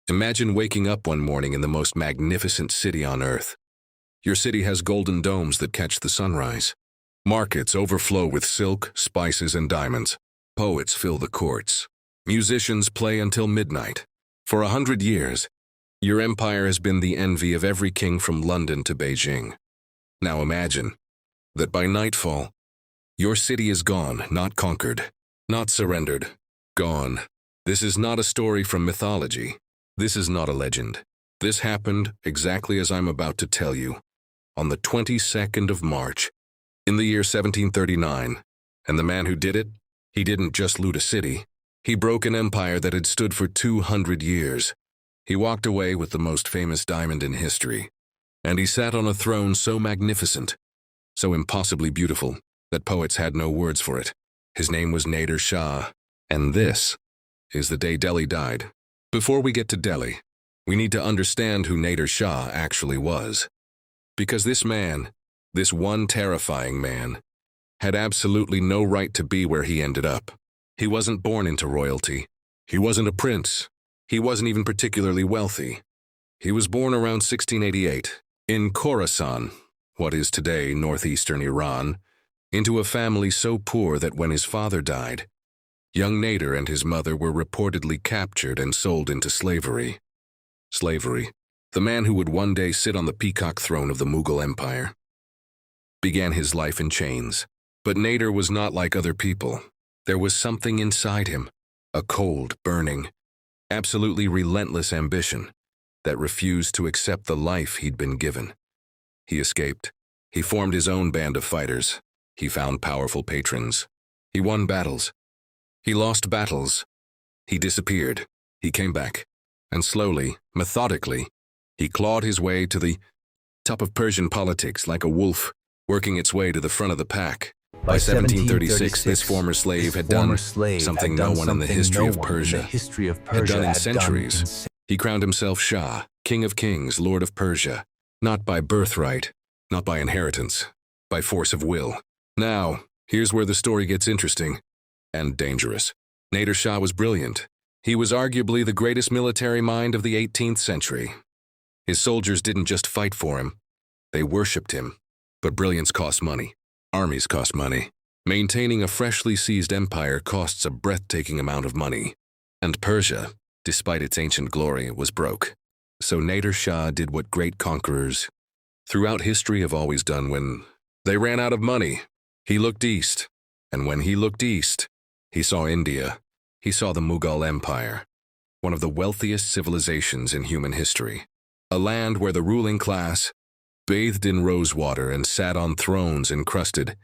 Imagine waking up one morning in the most magnificent city on earth. Your city has golden domes that catch the sunrise. Markets overflow with silk, spices, and diamonds. Poets fill the courts. Musicians play until midnight. For 100 years, your empire has been the envy of every king from London to Beijing. Now imagine that by nightfall, your city is gone, not conquered, not surrendered, gone. This is not a story from mythology. This is not a legend. This happened exactly as I'm about to tell you, on the 22nd of March, in the year 1739. And the man who did it, he didn't just loot a city. He broke an empire that had stood for 200 years. He walked away with the most famous diamond in history. And he sat on a throne so magnificent, so impossibly beautiful, that poets had no words for it. His name was Nader Shah, and this is the day Delhi died. Before we get to Delhi, we need to understand who Nader Shah actually was. Because this man, this one terrifying man, had absolutely no right to be where he ended up. He wasn't born into royalty. He wasn't a prince. He wasn't even particularly wealthy. He was born around 1688 in Khorasan, what is today northeastern Iran, into a family so poor that when his father died, young Nader and his mother were reportedly captured and sold into slavery. Slavery, the man who would one day sit on the Peacock Throne of the Mughal Empire, began his life in chains. But Nader was not like other people. There was something inside him, a cold, burning, absolutely relentless ambition that refused to accept the life he'd been given. He escaped. He formed his own band of fighters. He found powerful patrons. He won battles. He lost battles. He disappeared. He came back. And slowly, methodically, he clawed his way to the top of Persian politics like a wolf, working its way to the front of the pack. By 1736, this former slave had done something no one in the history of Persia had done in centuries. He crowned himself Shah, King of Kings, Lord of Persia, not by birthright, not by inheritance, by force of will. Now, here's where the story gets interesting and dangerous. Nader Shah was brilliant. He was arguably the greatest military mind of the 18th century. His soldiers didn't just fight for him, they worshipped him. But brilliance costs money. Armies cost money. Maintaining a freshly seized empire costs a breathtaking amount of money. And Persia, despite its ancient glory, was broke. So Nader Shah did what great conquerors throughout history have always done when they ran out of money. He looked east. And when he looked east, he saw India. He saw the Mughal Empire, one of the wealthiest civilizations in human history. A land where the ruling class bathed in rosewater and sat on thrones encrusted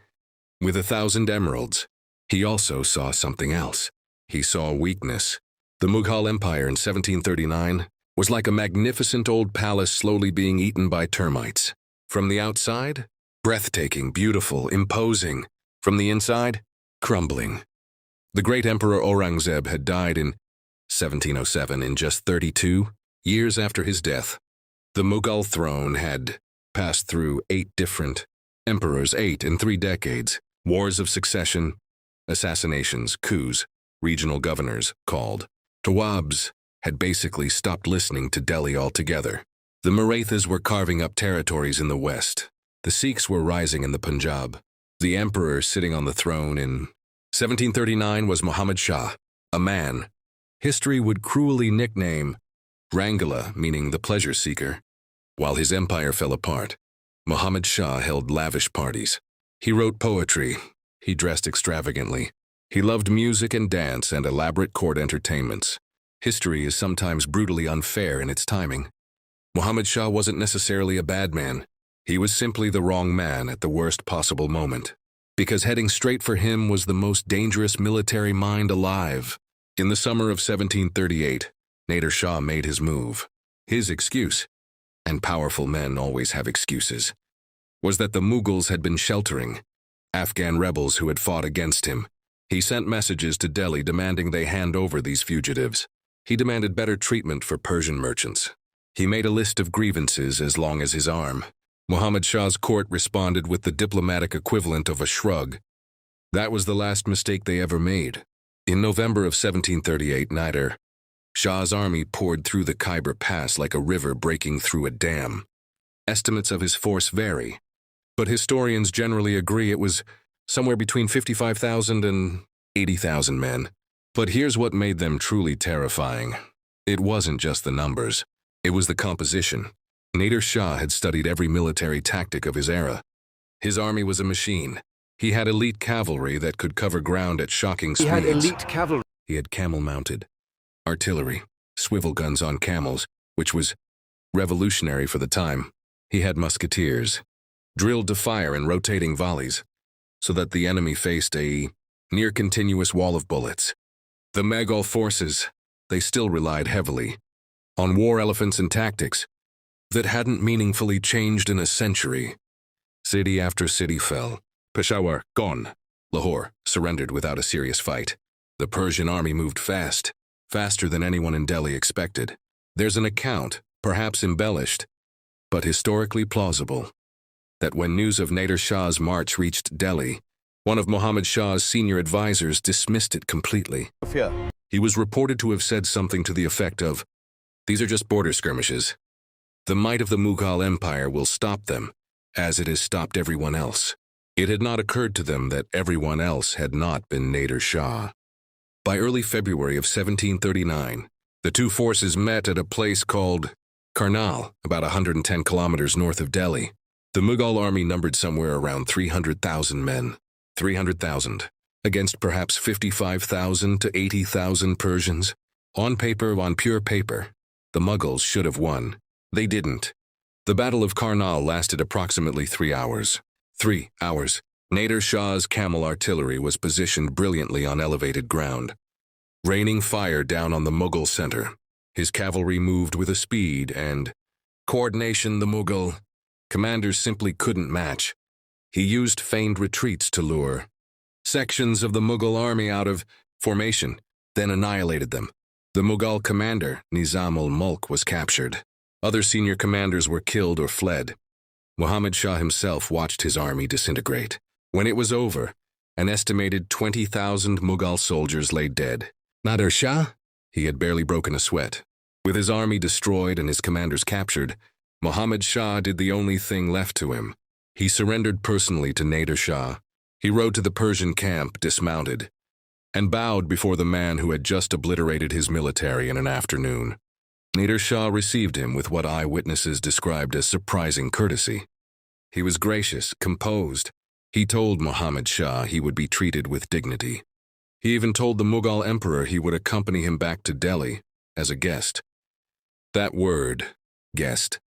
with 1,000 emeralds. He also saw something else. He saw weakness. The Mughal Empire in 1739 was like a magnificent old palace slowly being eaten by termites. From the outside, breathtaking, beautiful, imposing. From the inside, crumbling. The great Emperor Aurangzeb had died in 1707, in just 32 years after his death. The Mughal throne had passed through 8 different emperors, 8 in 3 decades, wars of succession, assassinations, coups, regional governors, called Tawabs, had basically stopped listening to Delhi altogether. The Marathas were carving up territories in the west. The Sikhs were rising in the Punjab. The emperor sitting on the throne in 1739 was Muhammad Shah, a man history would cruelly nickname Rangala, meaning the pleasure seeker. While his empire fell apart, Muhammad Shah held lavish parties. He wrote poetry. He dressed extravagantly. He loved music and dance and elaborate court entertainments. History is sometimes brutally unfair in its timing. Muhammad Shah wasn't necessarily a bad man. He was simply the wrong man at the worst possible moment. Because heading straight for him was the most dangerous military mind alive. In the summer of 1738, Nader Shah made his move. His excuse, and powerful men always have excuses, was that the Mughals had been sheltering Afghan rebels who had fought against him. He sent messages to Delhi demanding they hand over these fugitives. He demanded better treatment for Persian merchants. He made a list of grievances as long as his arm. Muhammad Shah's court responded with the diplomatic equivalent of a shrug. That was the last mistake they ever made. In November of 1738, Nader Shah's army poured through the Khyber Pass like a river breaking through a dam. Estimates of his force vary, but historians generally agree it was somewhere between 55,000 and 80,000 men. But here's what made them truly terrifying. It wasn't just the numbers. It was the composition. Nader Shah had studied every military tactic of his era. His army was a machine. He had elite cavalry that could cover ground at shocking speeds. He had camel-mounted artillery, swivel guns on camels, which was revolutionary for the time. He had musketeers, drilled to fire in rotating volleys, so that the enemy faced a near-continuous wall of bullets. The Mughal forces, they still relied heavily on war elephants and tactics that hadn't meaningfully changed in a century. City after city fell. Peshawar, gone. Lahore surrendered without a serious fight. The Persian army moved fast, faster than anyone in Delhi expected. There's an account, perhaps embellished, but historically plausible, that when news of Nader Shah's march reached Delhi, one of Muhammad Shah's senior advisors dismissed it completely. He was reported to have said something to the effect of, "These are just border skirmishes. The might of the Mughal Empire will stop them, as it has stopped everyone else." It had not occurred to them that everyone else had not been Nader Shah. By early February of 1739, the two forces met at a place called Karnal, about 110 kilometers north of Delhi. The Mughal army numbered somewhere around 300,000 men. 300,000, against perhaps 55,000 to 80,000 Persians. On paper, on pure paper, the Mughals should have won. They didn't. The Battle of Karnal lasted approximately 3 hours. 3 hours. Nader Shah's camel artillery was positioned brilliantly on elevated ground, raining fire down on the Mughal center. His cavalry moved with a speed and coordination the Mughal commanders simply couldn't match. He used feigned retreats to lure sections of the Mughal army out of formation, then annihilated them. The Mughal commander, Nizam-ul-Mulk, was captured. Other senior commanders were killed or fled. Muhammad Shah himself watched his army disintegrate. When it was over, an estimated 20,000 Mughal soldiers lay dead. Nader Shah? He had barely broken a sweat. With his army destroyed and his commanders captured, Muhammad Shah did the only thing left to him. He surrendered personally to Nader Shah. He rode to the Persian camp, dismounted, and bowed before the man who had just obliterated his military in an afternoon. Nader Shah received him with what eyewitnesses described as surprising courtesy. He was gracious, composed. He told Muhammad Shah he would be treated with dignity. He even told the Mughal emperor he would accompany him back to Delhi as a guest. That word, guest,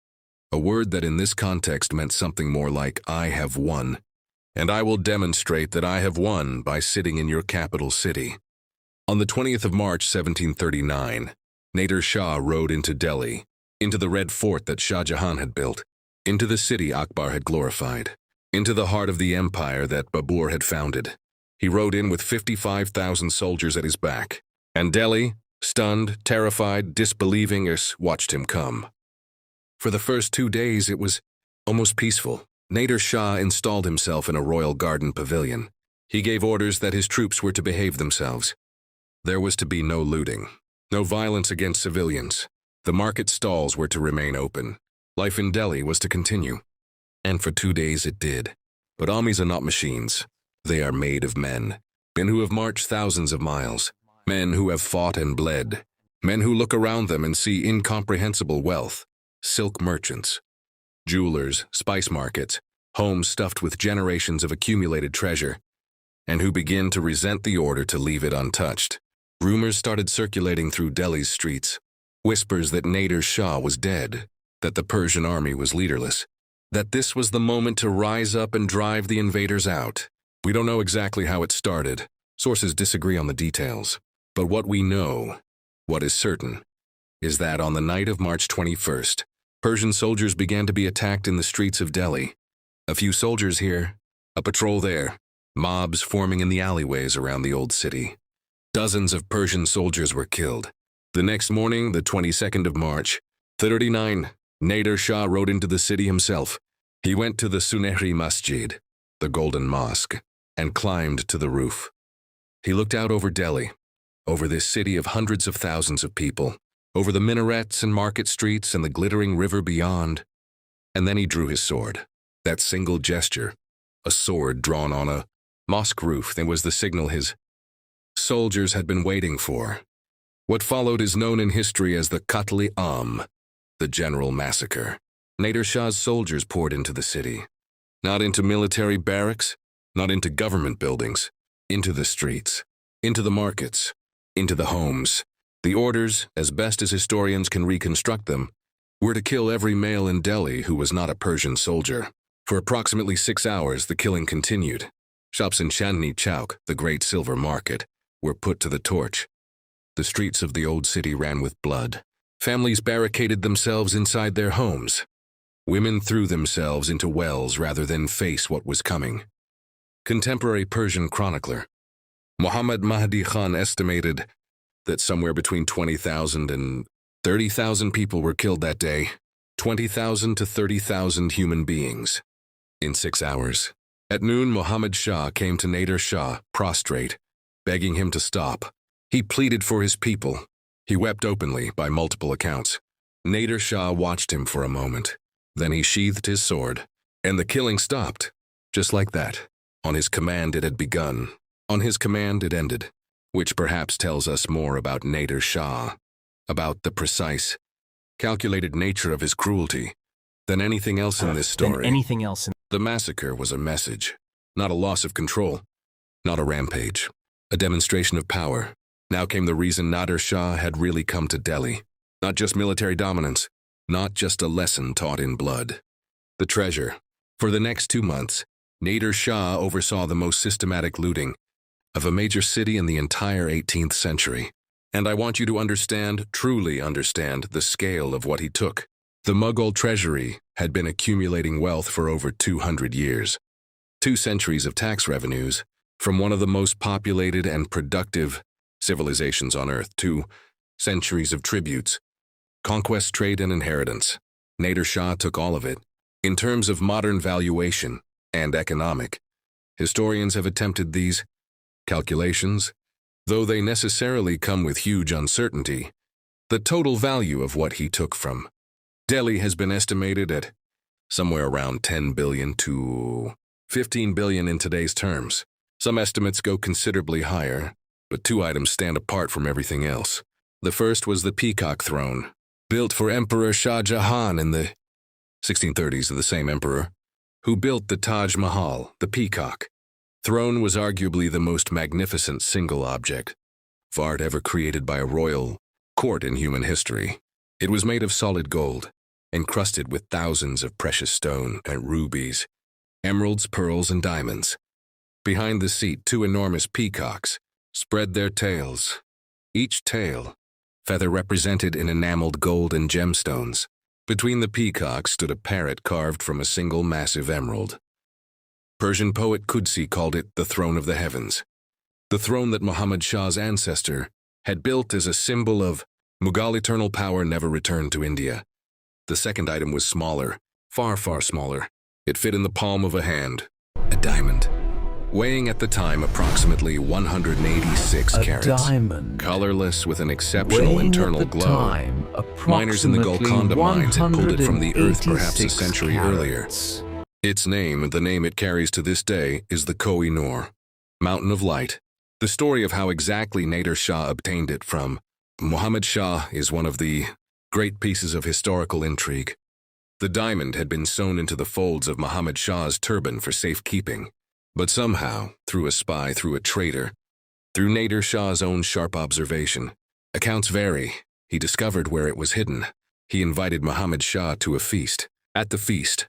a word that in this context meant something more like, "I have won, and I will demonstrate that I have won by sitting in your capital city." On the 20th of March, 1739, Nader Shah rode into Delhi, into the Red Fort that Shah Jahan had built, into the city Akbar had glorified, into the heart of the empire that Babur had founded. He rode in with 55,000 soldiers at his back, and Delhi, stunned, terrified, disbelieving, watched him come. For the first 2 days, it was almost peaceful. Nader Shah installed himself in a royal garden pavilion. He gave orders that his troops were to behave themselves. There was to be no looting, no violence against civilians. The market stalls were to remain open. Life in Delhi was to continue. And for 2 days it did. But armies are not machines. They are made of men. Men who have marched thousands of miles. Men who have fought and bled. Men who look around them and see incomprehensible wealth. Silk merchants, jewelers, spice markets, homes stuffed with generations of accumulated treasure, and who begin to resent the order to leave it untouched. Rumors started circulating through Delhi's streets. Whispers that Nader Shah was dead, that the Persian army was leaderless, that this was the moment to rise up and drive the invaders out. We don't know exactly how it started. Sources disagree on the details. But what we know, what is certain, is that on the night of March 21st, Persian soldiers began to be attacked in the streets of Delhi. A few soldiers here, a patrol there, mobs forming in the alleyways around the old city. Dozens of Persian soldiers were killed. The next morning, the 22nd of March, 39, Nader Shah rode into the city himself. He went to the Sunehri Masjid, the Golden Mosque, and climbed to the roof. He looked out over Delhi. over this city of hundreds of thousands of people, over the minarets and market streets and the glittering river beyond. And then he drew his sword. That single gesture, a sword drawn on a mosque roof, that was the signal his soldiers had been waiting for. What followed is known in history as the Qatl-i-Am, the general massacre. Nader Shah's soldiers poured into the city, not into military barracks, not into government buildings, into the streets, into the markets, into the homes. The orders, as best as historians can reconstruct them, were to kill every male in Delhi who was not a Persian soldier. For approximately 6 hours, the killing continued. Shops in Chandni Chowk, the great silver market, were put to the torch. The streets of the old city ran with blood. Families barricaded themselves inside their homes. Women threw themselves into wells rather than face what was coming. Contemporary Persian chronicler Muhammad Mahdi Khan estimated that somewhere between 20,000 and 30,000 people were killed that day, 20,000 to 30,000 human beings. In 6 hours. At noon, Muhammad Shah came to Nader Shah, prostrate, begging him to stop. He pleaded for his people. He wept openly, by multiple accounts. Nader Shah watched him for a moment. Then he sheathed his sword, and the killing stopped. Just like that. On his command it had begun. On his command it ended, which perhaps tells us more about Nader Shah, about the precise, calculated nature of his cruelty, than anything else in this story. The massacre was a message, not a loss of control, not a rampage, a demonstration of power. Now came the reason Nader Shah had really come to Delhi. Not just military dominance, not just a lesson taught in blood. The treasure. For the next 2 months, Nader Shah oversaw the most systematic looting of a major city in the entire 18th century. And I want you to understand, truly understand, the scale of what he took. The Mughal treasury had been accumulating wealth for over 200 years. 2 centuries of tax revenues from one of the most populated and productive civilizations on Earth. 2 centuries of tributes, conquest, trade, and inheritance. Nader Shah took all of it. In terms of modern valuation and economic, historians have attempted these calculations, though they necessarily come with huge uncertainty. The total value of what he took from Delhi has been estimated at somewhere around 10 billion to 15 billion in today's terms. Some estimates go considerably higher, but 2 items stand apart from everything else. The first was the Peacock Throne, built for Emperor Shah Jahan in the 1630s, the same emperor who built the Taj Mahal, the Peacock Throne was arguably the most magnificent single object of art ever created by a royal court in human history. It was made of solid gold, encrusted with thousands of precious stone and rubies, emeralds, pearls, and diamonds. Behind the seat, 2 enormous peacocks spread their tails. Each tail feather represented in enameled gold and gemstones. Between the peacocks stood a parrot carved from a single massive emerald. Persian poet Qudsi called it the throne of the heavens, the throne that Muhammad Shah's ancestor had built as a symbol of Mughal eternal power never returned to India. The second item was smaller, far, far smaller. It fit in the palm of a hand, a diamond, weighing at the time approximately 186 carats. Diamond. Colorless with an exceptional internal glow. Miners in the Golconda mines had pulled it from the earth perhaps a century earlier. Its name, the name it carries to this day, is the Koh-i-Noor, Mountain of Light. The story of how exactly Nader Shah obtained it from Muhammad Shah is one of the great pieces of historical intrigue. The diamond had been sewn into the folds of Muhammad Shah's turban for safekeeping, but somehow, through a spy, through a traitor, through Nader Shah's own sharp observation, accounts vary, he discovered where it was hidden. He invited Muhammad Shah to a feast. At the feast,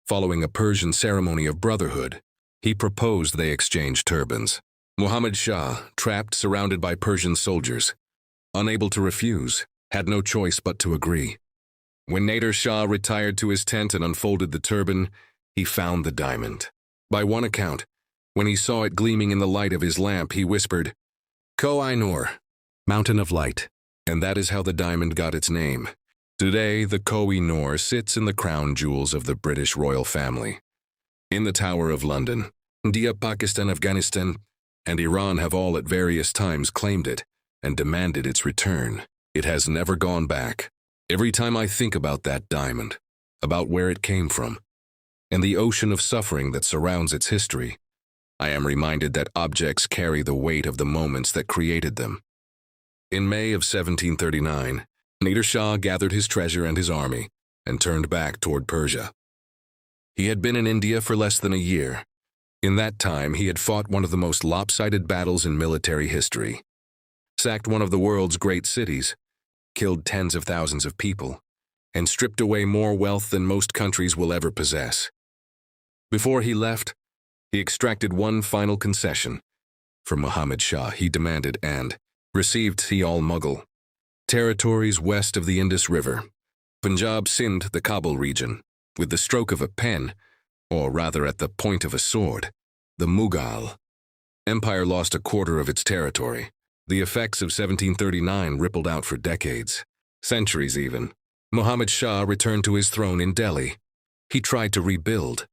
following a Persian ceremony of brotherhood, he proposed they exchange turbans. Muhammad Shah, trapped, surrounded by Persian soldiers, unable to refuse, had no choice but to agree. When Nader Shah retired to his tent and unfolded the turban, he found the diamond. By one account, when he saw it gleaming in the light of his lamp, he whispered, "Koh-i-Noor, Mountain of Light," and that is how the diamond got its name. Today, the Koh-i-Noor sits in the crown jewels of the British royal family. In the Tower of London, India, Pakistan, Afghanistan, and Iran have all at various times claimed it. and demanded its return. It has never gone back. Every time I think about that diamond, about where it came from, and the ocean of suffering that surrounds its history, I am reminded that objects carry the weight of the moments that created them. In May of 1739, Nader Shah gathered his treasure and his army and turned back toward Persia. He had been in India for less than a year. In that time, he had fought one of the most lopsided battles in military history, sacked one of the world's great cities, killed tens of thousands of people, and stripped away more wealth than most countries will ever possess. Before he left, he extracted one final concession. From Muhammad Shah, he demanded and received Mughal territories west of the Indus River, Punjab, Sindh, the Kabul region. With the stroke of a pen, or rather at the point of a sword, the Mughal Empire lost a quarter of its territory. The effects of 1739 rippled out for decades, centuries even. Muhammad Shah returned to his throne in Delhi. He tried to rebuild.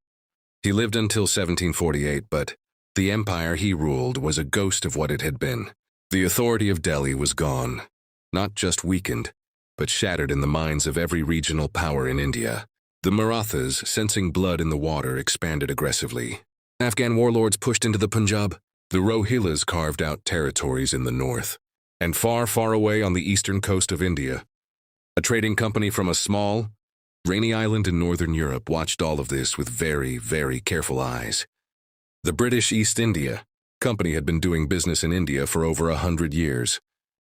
He lived until 1748, but the empire he ruled was a ghost of what it had been. The authority of Delhi was gone, not just weakened, but shattered in the minds of every regional power in India. The Marathas, sensing blood in the water, expanded aggressively. Afghan warlords pushed into the Punjab. The Rohillas carved out territories in the north. And far, far away on the eastern coast of India, a trading company from a small, rainy island in northern Europe watched all of this with very, very careful eyes. The British East India Company had been doing business in India for over 100 years.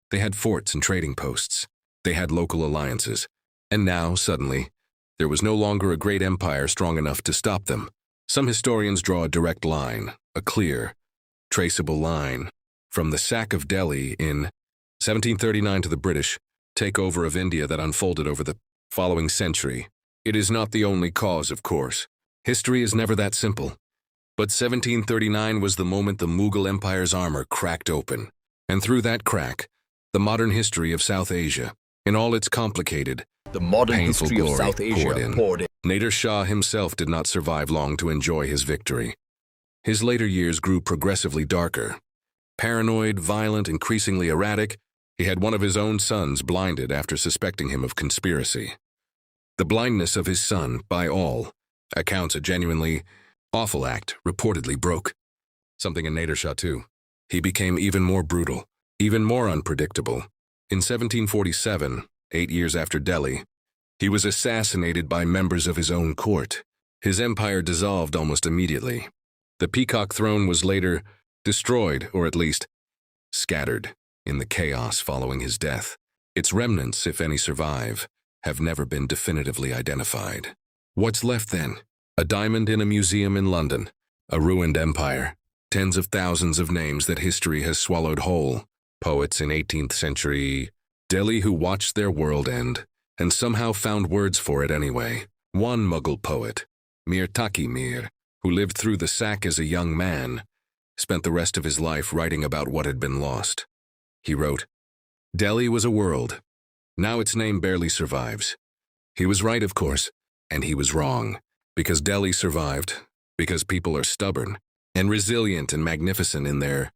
They had forts and trading posts. They had local alliances. And now, suddenly, there was no longer a great empire strong enough to stop them. Some historians draw a direct line, a clear, traceable line, from the sack of Delhi in 1739 to the British takeover of India that unfolded over the following century. It is not the only cause, of course. History is never that simple. But 1739 was the moment the Mughal Empire's armor cracked open. And through that crack, the modern history of South Asia, in all its complicated, the modern painful history of glory, South Asia poured in. Nader Shah himself did not survive long to enjoy his victory. His later years grew progressively darker. Paranoid, violent, increasingly erratic, he had one of his own sons blinded after suspecting him of conspiracy. The blindness of his son, by all accounts, a genuinely awful act, reportedly broke something in Nader Shah too. He became even more brutal, even more unpredictable. In 1747, 8 years after Delhi, he was assassinated by members of his own court. His empire dissolved almost immediately. The Peacock Throne was later destroyed, or at least scattered, in the chaos following his death. Its remnants, if any survive, have never been definitively identified. What's left then? A diamond in a museum in London, a ruined empire, tens of thousands of names that history has swallowed whole, poets in 18th century Delhi who watched their world end and somehow found words for it anyway. One Mughal poet, Mir Taqi Mir, who lived through the sack as a young man, spent the rest of his life writing about what had been lost. He wrote, "Delhi was a world. Now its name barely survives." He was right, of course, and he was wrong, because Delhi survived, because people are stubborn and resilient and magnificent in their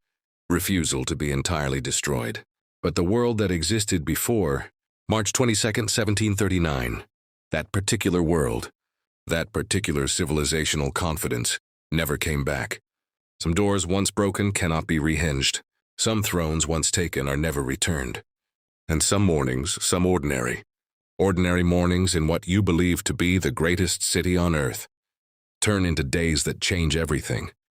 refusal to be entirely destroyed. But the world that existed before March 22nd, 1739, that particular world, that particular civilizational confidence, never came back. Some doors once broken cannot be rehinged. Some thrones once taken are never returned. And some mornings, some ordinary mornings in what you believe to be the greatest city on earth, turn into days that change everything.